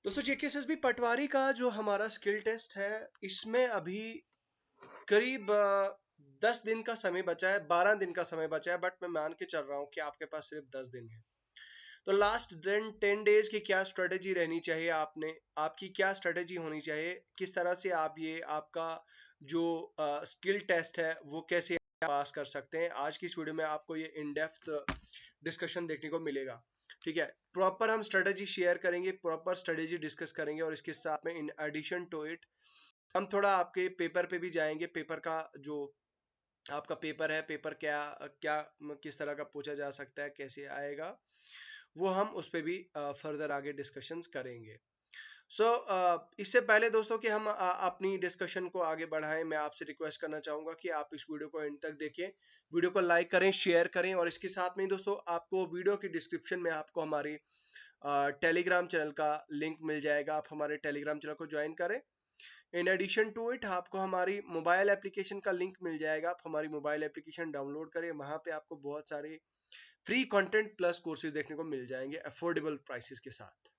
दोस्तों जेकेएसएसबी पटवारी का जो हमारा स्किल टेस्ट है, इसमें अभी करीब 10 दिन का समय बचा है, 12 दिन का समय बचा है, बट मैं मान के चल रहा हूँ कि आपके पास सिर्फ 10 दिन है। तो लास्ट 10 डेज की क्या स्ट्रेटेजी रहनी चाहिए, आपकी क्या स्ट्रेटेजी होनी चाहिए, किस तरह से आप ये आपका जो स्किल टेस्ट है वो कैसे पास कर सकते हैं। आज की इस वीडियो में आपको ये इन डेप्थ डिस्कशन देखने को मिलेगा। ठीक है, प्रॉपर हम स्ट्रेटेजी शेयर करेंगे, प्रॉपर स्ट्रेटेजी डिस्कस करेंगे, और इसके साथ में इन एडिशन टू इट हम थोड़ा आपके पेपर पे भी जाएंगे। पेपर का जो आपका पेपर है, पेपर क्या क्या किस तरह का पूछा जा सकता है, कैसे आएगा, वो हम उस पर भी फर्दर आगे डिस्कशंस करेंगे। इससे पहले दोस्तों कि हम अपनी डिस्कशन को आगे बढ़ाएं, मैं आपसे रिक्वेस्ट करना चाहूंगा कि आप इस वीडियो को एंड तक देखें, वीडियो को लाइक करें, शेयर करें, और इसके साथ में ही दोस्तों आपको वीडियो की डिस्क्रिप्शन में आपको हमारी टेलीग्राम चैनल का लिंक मिल जाएगा। आप हमारे टेलीग्राम चैनल को ज्वाइन करें। इन एडिशन टू इट आपको हमारी मोबाइल एप्लीकेशन का लिंक मिल जाएगा। आप हमारी मोबाइल एप्लीकेशन डाउनलोड करें, वहां पे आपको बहुत सारे फ्री कंटेंट प्लस कोर्सेज देखने को मिल जाएंगे अफोर्डेबल प्राइसेस के साथ।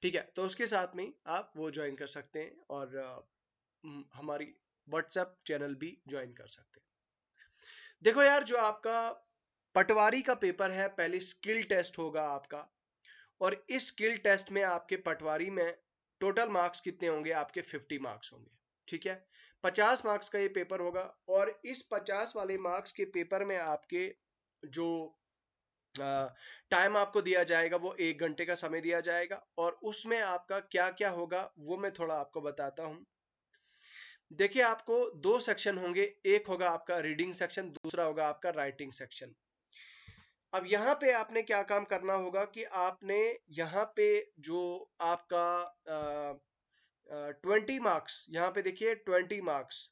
ठीक है, तो उसके साथ में आप वो ज्वाइन कर सकते हैं, और हमारी व्हाट्सएप चैनल भी ज्वाइन कर सकते हैं। देखो यार, जो आपका पटवारी का पेपर है, पहले स्किल टेस्ट होगा आपका, और इस स्किल टेस्ट में आपके पटवारी में टोटल मार्क्स कितने होंगे, आपके 50 मार्क्स होंगे। ठीक है, 50 मार्क्स का ये पेपर होगा, और इस 50 वाले मार्क्स के पेपर में आपके जो टाइम आपको दिया जाएगा वो 1 घंटे का समय दिया जाएगा, और उसमें आपका क्या क्या होगा वो मैं थोड़ा आपको बताता हूं। देखिए, आपको दो सेक्शन होंगे, एक होगा आपका रीडिंग सेक्शन, दूसरा होगा आपका राइटिंग सेक्शन। अब यहाँ पे आपने क्या काम करना होगा कि आपने यहाँ पे जो आपका 20 मार्क्स, यहाँ पे देखिए 20 मार्क्स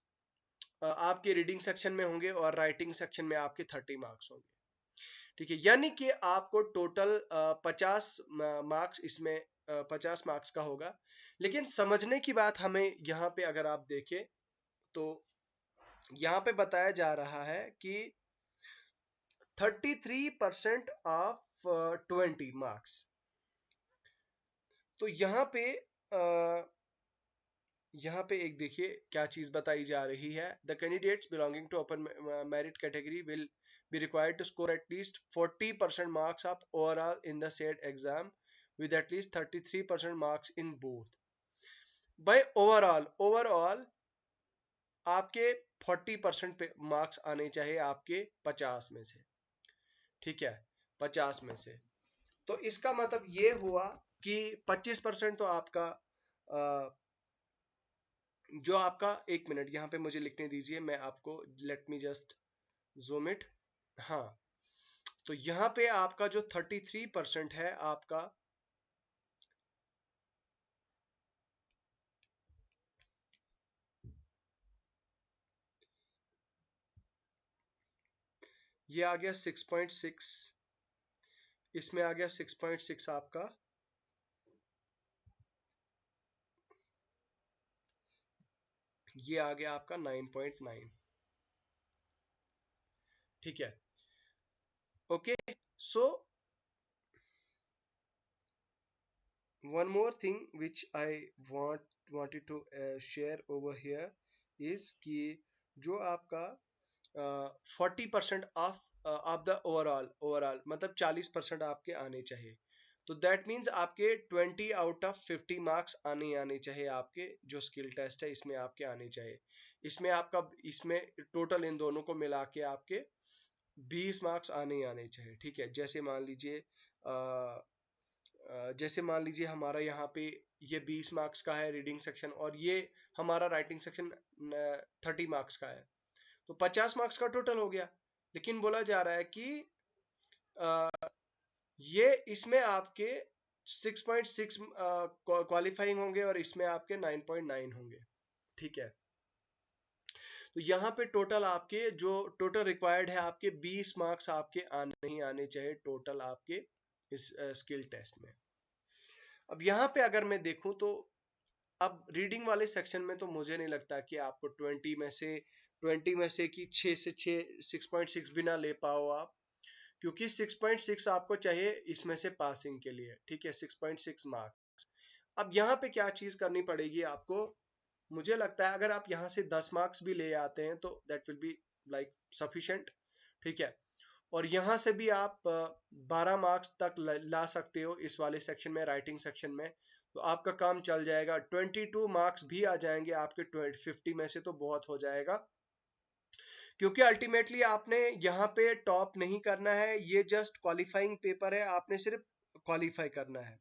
आपके रीडिंग सेक्शन में होंगे, और राइटिंग सेक्शन में आपके 30 मार्क्स होंगे। ठीक है, यानी कि आपको टोटल 50 मार्क्स इसमें 50 मार्क्स का होगा। लेकिन समझने की बात हमें यहाँ पे अगर आप देखें, तो यहाँ पे बताया जा रहा है कि 33% ऑफ 20 मार्क्स। तो यहाँ पे एक देखिए क्या चीज बताई जा रही है। The candidates belonging to open merit category will be required to score at least 40% marks of overall in the said exam with at least 33% marks in both. by overall आपके 40% मार्क्स आने चाहिए आपके 50 में से। ठीक है, 50 में से, तो इसका मतलब ये हुआ कि 25% तो आपका जो आपका, 1 मिनट यहाँ पे मुझे लिखने दीजिए, मैं आपको let me just zoom it. हाँ, तो यहाँ पे आपका जो 33% है आपका, ये आ गया 6.6, इसमें आ गया 6.6 आपका, ये आ गया आपका 9.9। ठीक है, okay. So one more thing which I wanted to share over here is कि जो आपका 40% ऑफ द ओवरऑल मतलब 40% आपके आने चाहिए। तो दैट मीन्स आपके 20 आउट ऑफ 50 मार्क्स आने चाहिए, आपके जो स्किल टेस्ट है इसमें आपके आने चाहिए। इसमें टोटल इन दोनों को मिला के आपके 20 मार्क्स आने चाहिए। ठीक है, जैसे मान लीजिए हमारा यहाँ पे ये 20 मार्क्स का है रीडिंग सेक्शन, और ये हमारा राइटिंग सेक्शन 30 मार्क्स का है, तो 50 मार्क्स का टोटल हो गया। लेकिन बोला जा रहा है कि ये इसमें आपके 6.6 क्वालिफाइंग होंगे, और इसमें आपके 9.9 होंगे। ठीक है, तो यहाँ पे टोटल आपके जो टोटल रिक्वायर्ड है, आपके 20 मार्क्स आपके आने चाहिए टोटल आपके इस स्किल टेस्ट में। अब यहाँ पे अगर मैं देखूं, तो अब रीडिंग वाले सेक्शन में तो मुझे नहीं लगता कि आपको 20 में से कि 6 भी ना ले पाओ आप, क्योंकि 6.6 आपको चाहिए इसमें से पासिंग के लिए। ठीक है, 6.6 मार्क्स। अब यहाँ पे क्या चीज करनी पड़ेगी आपको, मुझे लगता है अगर आप यहाँ से 10 मार्क्स भी ले आते हैं तो that will be like sufficient, ठीक है। और यहाँ से भी आप 12 मार्क्स तक ला सकते हो इस वाले सेक्शन में, राइटिंग सेक्शन में, तो आपका काम चल जाएगा। 22 मार्क्स भी आ जाएंगे आपके 50 में से, तो बहुत हो जाएगा। क्योंकि अल्टीमेटली आपने यहाँ पे टॉप नहीं करना है, ये जस्ट क्वालिफाइंग पेपर है, आपने सिर्फ क्वालिफाई करना है,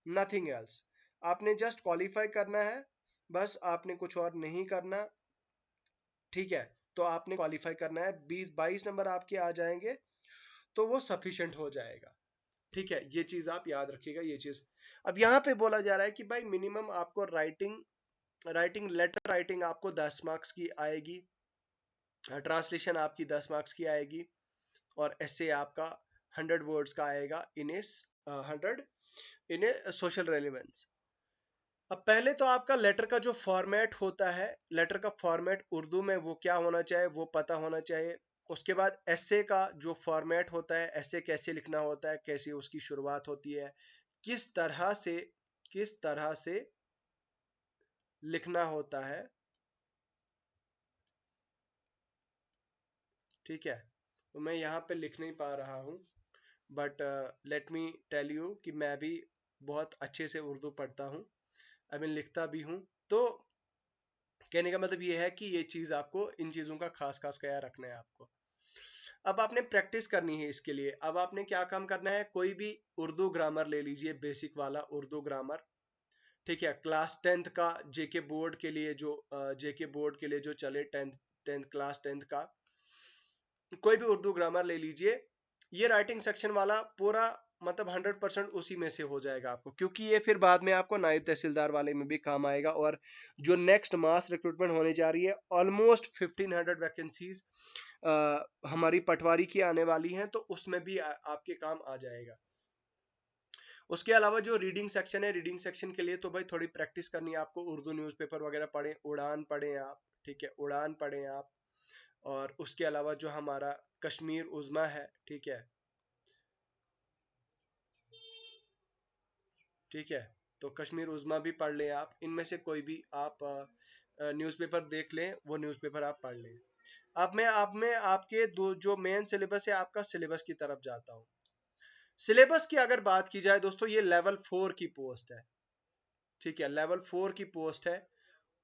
नथिंग एल्स। आपने जस्ट क्वालिफाई करना है, बस आपने कुछ और नहीं करना, ठीक है। तो आपने क्वालिफाई करना है, 20-22 नंबर आपके आ जाएंगे तो वो सफिशिएंट हो जाएगा, ठीक है। ये चीज आप याद रखिएगा, ये चीज। अब यहाँ पे बोला जा रहा है कि भाई मिनिमम आपको राइटिंग लेटर राइटिंग आपको 10 मार्क्स की आएगी, ट्रांसलेशन आपकी 10 मार्क्स की आएगी, और ऐसे आपका 100 वर्ड्स का आएगा इन ए 100 इन ए सोशल रेलिवेंस। अब पहले तो आपका लेटर का जो फॉर्मेट होता है, लेटर का फॉर्मेट उर्दू में वो क्या होना चाहिए वो पता होना चाहिए। उसके बाद एसे का जो फॉर्मेट होता है, एसे कैसे लिखना होता है, कैसे उसकी शुरुआत होती है, किस तरह से लिखना होता है, ठीक है। तो मैं यहाँ पे लिख नहीं पा रहा हूँ, but let me tell you कि मैं भी बहुत अच्छे से उर्दू पढ़ता हूँ, आई मीन लिखता भी हूँ। तो कहने का मतलब ये है कि ये चीज आपको, इन चीजों का खास खास ख्याल रखना है आपको। अब आपने प्रैक्टिस करनी है इसके लिए। अब आपने क्या काम करना है, कोई भी उर्दू ग्रामर ले लीजिए, बेसिक वाला उर्दू ग्रामर, ठीक है। क्लास 10th का जेके बोर्ड के लिए जो चले, क्लास 10th का कोई भी उर्दू ग्रामर ले लीजिए। ये राइटिंग सेक्शन वाला पूरा मतलब 100% उसी में से हो जाएगा आपको, क्योंकि ये फिर बाद में आपको नायब तहसीलदार वाले में भी काम आएगा। और जो नेक्स्ट मास रिक्रूटमेंट होने जा रही है, ऑलमोस्ट 1500 वैकेंसीज हमारी पटवारी की आने वाली हैं, तो उसमें भी आपके काम आ जाएगा। उसके अलावा जो रीडिंग सेक्शन है, रीडिंग सेक्शन के लिए तो भाई थोड़ी प्रैक्टिस करनी है आपको। उर्दू न्यूज़पेपर वगैरह पढ़ें, उड़ान पढ़ें आप, ठीक है, उड़ान पढ़ें आप। और उसके अलावा जो हमारा कश्मीर उज़्मा है, ठीक है, ठीक है, तो कश्मीर उज़्मा भी पढ़ लें आप। इनमें से कोई भी आप न्यूज़पेपर देख लें, वो न्यूज़पेपर आप पढ़ लें। अब मैं आपके दो जो मेन सिलेबस है आपका, सिलेबस की तरफ जाता हूँ। सिलेबस की अगर बात की जाए दोस्तों, ये लेवल 4 की पोस्ट है, ठीक है, लेवल 4 की पोस्ट है।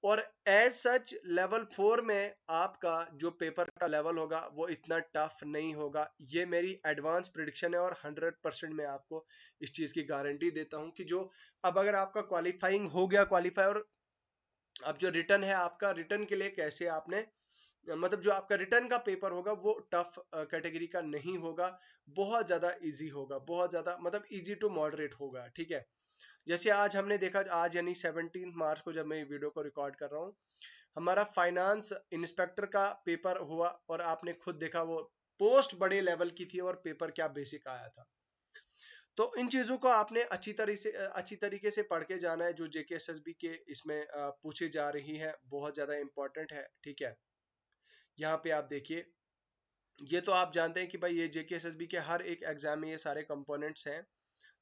और एज सच लेवल 4 में आपका जो पेपर का लेवल होगा वो इतना टफ नहीं होगा, ये मेरी एडवांस प्रिडिक्शन है। और 100% मैं आपको इस चीज की गारंटी देता हूं कि जो, अब अगर आपका क्वालिफाइंग हो गया, क्वालिफाई, और अब जो रिटर्न है आपका, रिटर्न के लिए कैसे आपने, मतलब जो आपका रिटर्न का पेपर होगा वो टफ कैटेगरी का नहीं होगा, बहुत ज्यादा इजी होगा, बहुत ज्यादा मतलब इजी टू मॉडरेट होगा, ठीक है। जैसे आज हमने देखा, आज यानी 17 मार्च को जब मैं वीडियो को रिकॉर्ड कर रहा हूँ, हमारा फाइनेंस इंस्पेक्टर का पेपर हुआ, और आपने खुद देखा वो पोस्ट बड़े लेवल की थी और पेपर क्या बेसिक आया था। तो इन चीजों को आपने अच्छी तरीके से पढ़ के जाना है। जो जेकेएसएसबी के इसमें पूछी जा रही है बहुत ज्यादा इंपॉर्टेंट है, ठीक है। यहाँ पे आप देखिए, ये तो आप जानते हैं कि भाई ये जेकेएसएसबी के हर एक एग्जाम में ये सारे कंपोनेंट्स हैं,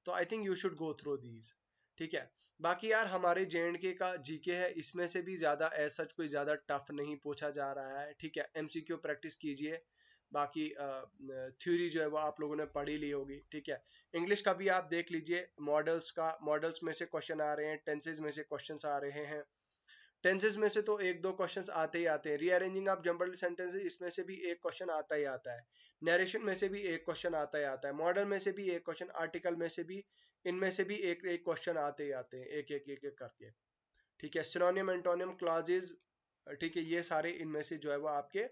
तो I think you should go through these, ठीक है। बाकी यार हमारे जेएंडके का जीके है, इसमें से भी ज्यादा एज सच कोई ज्यादा टफ नहीं पूछा जा रहा है, ठीक है। एमसीक्यू प्रैक्टिस कीजिए, बाकी थ्योरी जो है वो आप लोगों ने पढ़ी ली होगी, ठीक है। इंग्लिश का भी आप देख लीजिए, मॉडल्स में से क्वेश्चन आ रहे हैं, टेंसेज में से क्वेश्चन आ रहे हैं। टेंसेस में से तो एक दो क्वेश्चंस आते ही आते हैं। रीअरेंजिंग ऑफ जंबल्ड सेंटेंसेस, इसमें से भी एक क्वेश्चन आता ही आता है। नरेशन में से भी एक क्वेश्चन आता ही आता है। मॉडल में से भी एक क्वेश्चन, आर्टिकल में से भी, इनमें से भी एक एक क्वेश्चन आते ही आते हैं, एक एक करके, ठीक है। सिनोनिम एंटोनिम क्लॉजेज, ठीक है, ये सारे इनमें से जो है वो आपके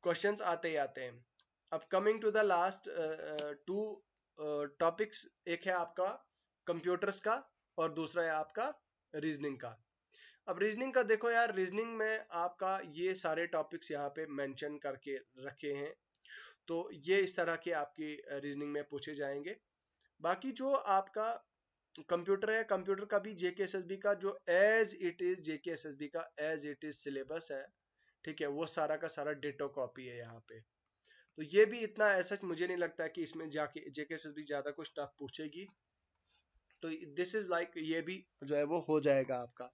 क्वेश्चंस आते ही आते हैं। अब coming to the last two topics, एक है आपका कंप्यूटर्स का और दूसरा है आपका रीजनिंग का। अब रीजनिंग का देखो यार, रीजनिंग में आपका ये सारे टॉपिक्स यहाँ पे मेंशन करके रखे हैं, तो ये इस तरह के आपकी रीजनिंग में पूछे जाएंगे। बाकी जो आपका कंप्यूटर है, कंप्यूटर का भी जेकेएसएसबी का जो एज इट इज, जेकेएसएसबी का एज इट इज सिलेबस है, ठीक है, वो सारा का सारा डिटो कॉपी है यहाँ पे। तो ये भी इतना ऐसा मुझे नहीं लगता कि इसमें जाके जेके से भी ज्यादा कुछ टफ पूछेगी। तो दिस इज लाइक ये भी जो है वो हो जाएगा आपका।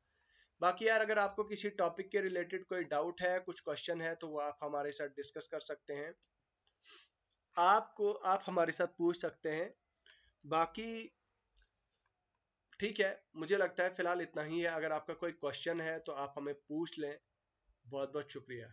बाकी यार अगर आपको किसी टॉपिक के रिलेटेड कोई डाउट है, कुछ क्वेश्चन है, तो वो आप हमारे साथ डिस्कस कर सकते हैं। आप हमारे साथ पूछ सकते हैं। बाकी ठीक है, मुझे लगता है फिलहाल इतना ही है। अगर आपका कोई क्वेश्चन है तो आप हमें पूछ लें। बहुत बहुत शुक्रिया।